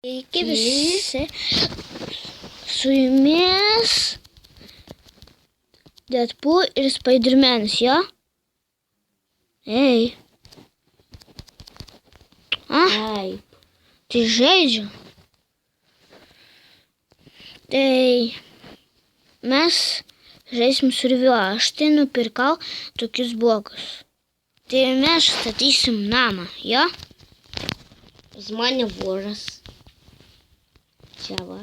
Sveiki visi, su jumis Deadpool ir Spidermanas, jo? Ei. Taip. Tai žaidžiu. Tai mes žaisim surviu. Aš tai nupirkau tokius blokus. Tai mes statysim namą, jo? Pas mane voras. Čia va.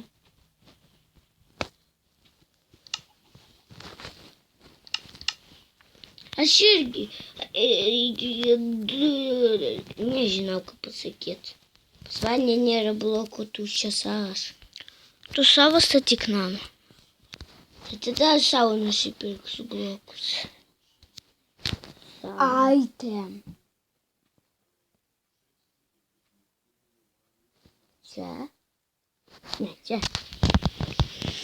Aš irgi nežinau, ką pasakyti. Pas mane nėra blokų, tuščias aš. Tu savo statyk namą. Tai tada aš savo nusipirksiu blokus. Item. Čia? Ne, čia.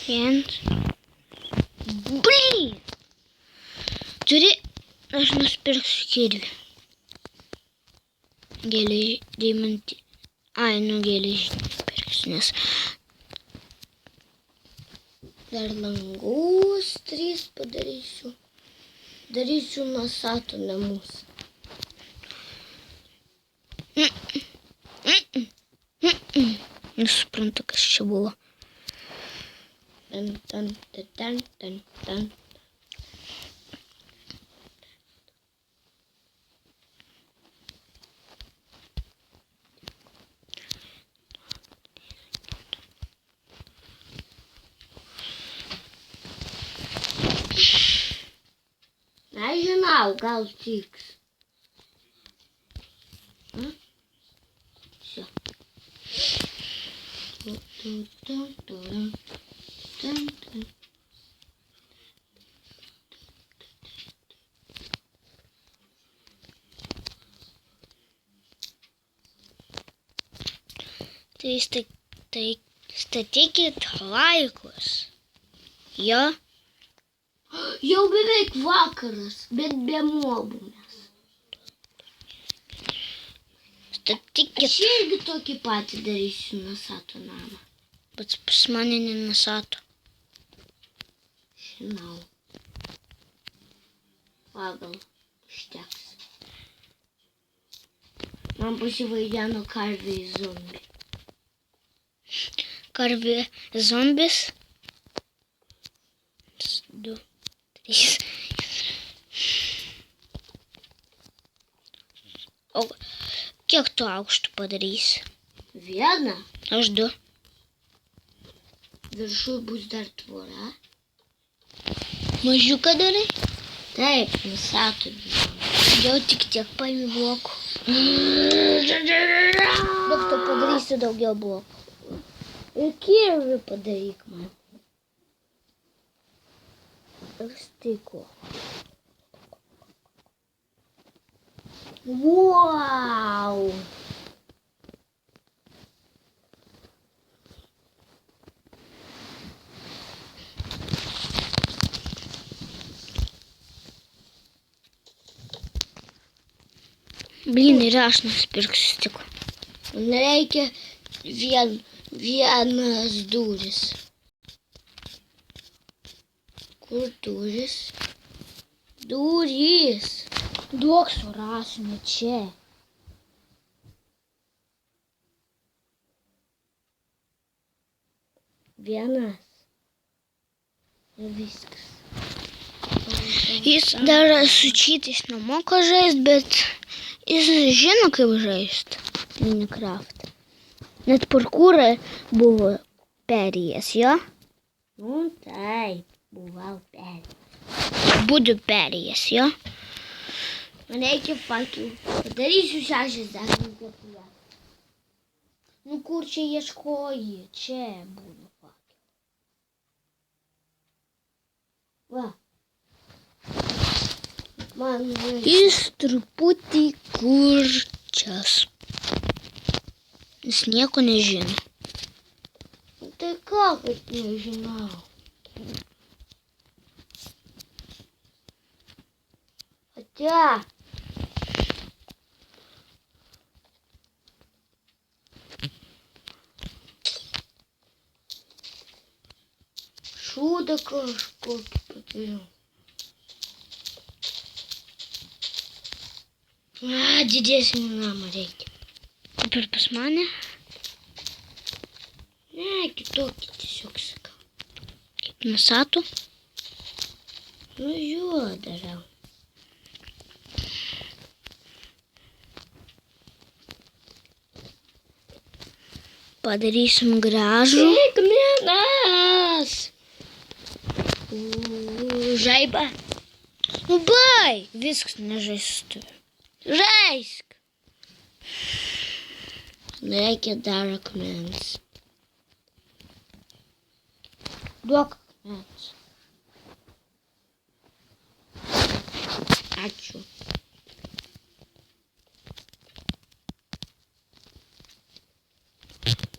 Viens. Blyn! Turi, aš nusipirksiu kirvį. Geležį, deimantį. Ai, geležį nusipirksiu, nes Dar langus 3 padarysiu. Darysiu nasato namus. Nesuprantu, kas čia buvo. Tan. Nežinau, gal tiks. Čia. Tai statykit laikus. Jo? Jau beveik vakaras, bet be mobų mes. Statykit. Aš irgi tokį patį darysiu nasato namą. Bet pas mane nenasato. Žinau. Pagal užteks. Man pasivaideno karvė zombi. Karvė zombis. 2, 3. O kiek tu aukštų padarysi? 1. Aš 2. Viršui bus dar tvora. Mažiuką darai? Taip, nasato. Jau tik tiek paimi blokų. Bet tu padarysi daugiau blokų. Ir kirvį padaryk man. Ir stiklo. Wow! Blyn, ir aš nusipirksiu stiklo. Man reikia vienas duris. Kur duris? Durys. Duok surasime čia. Vienas. Ir viskas. Jis dar su čytais nemoka žaist, bet jis žino, kaip žaist Minecraft. Net parkūrą buvo perėjęs, jo? Nu, taip, buvau perėjęs. Būdu perėjęs, jo? Man reikia fakelių. Padarysiu 60 kepurę. Nu, kur čia ieškoji? Čia būna fakelių. Va. Man Jis truputį kurčias. Jis nieko nežino. Tai ką, kad nežinau. Ate. Šūdą kažkokį padariau. Didesnį namą reikia. Kaip ir pas mane. Ne, kitokį tiesiog sakau. Kaip nusatų. Nu jo darau. Padarysim gražų. Akmenas! Žaiba. Nu baig, viskas nežaistu. Žaisk. Reikia dar akmens. Duok akmens. Ačiū.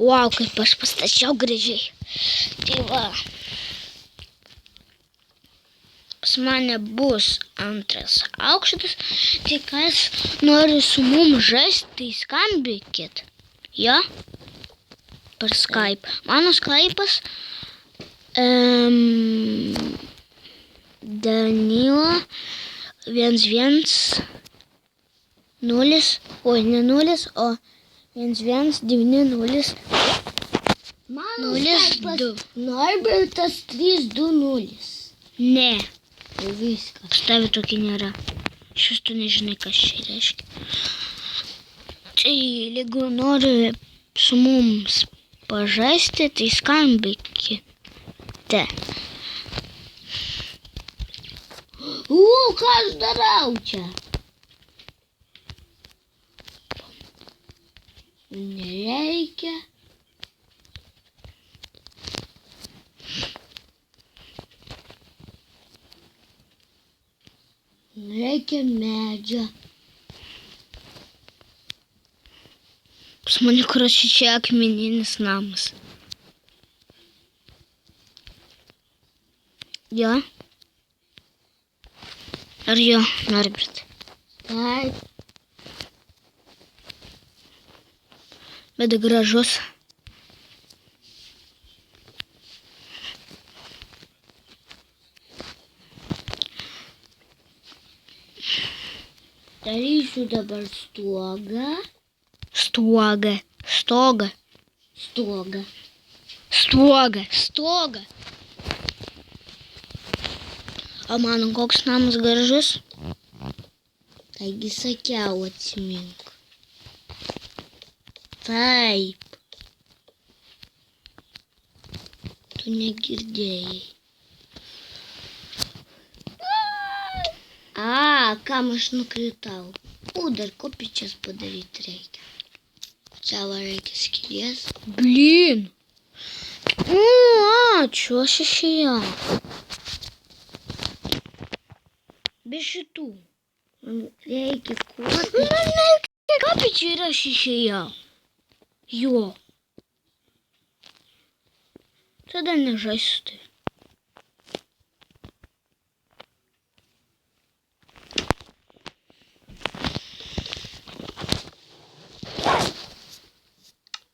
Vau, kaip aš pastačiau gražiai. Tai va. Pas mane bus antras aukštas. Tai kas nori su mum žaisti, tai skambinkit. Jo? Per Skype. Mano Skype'as Danila 110. Oi, ne 0, o 1190. Mano 02. Norbertas 320. Ne, Tai viskas. pas tave tokį nėra. Šis tu nežinai, kas čia reiškia. Tai jeigu nori su mums pažaisti, tai skambinkite. Ką aš darau čia? Nereikia. Reikia medžio. Pas mane kuračiai čia akmeninis namas. Jo? Ar jo, Norbert? Taip. Bet gražus. Darysiu dabar stogą. Stogą. Stogą. Stogą. Stogą. Stogą. O mano koks namas gražus? Taigi sakiau, atsimink. Taip. Tu negirdėjai. Kam aš nukritau? Dar kopyčias padaryti reikia. Čia va reikia skylės. Blin. Ačiū, aš išėjau. Be šitų. Reikia kopyti. Kopyčių ir aš išėjau. Jo. Tada nežaisiu tai.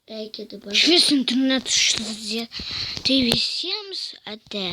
Reikia dabar. Šis internetas šis. Tai visiems ate.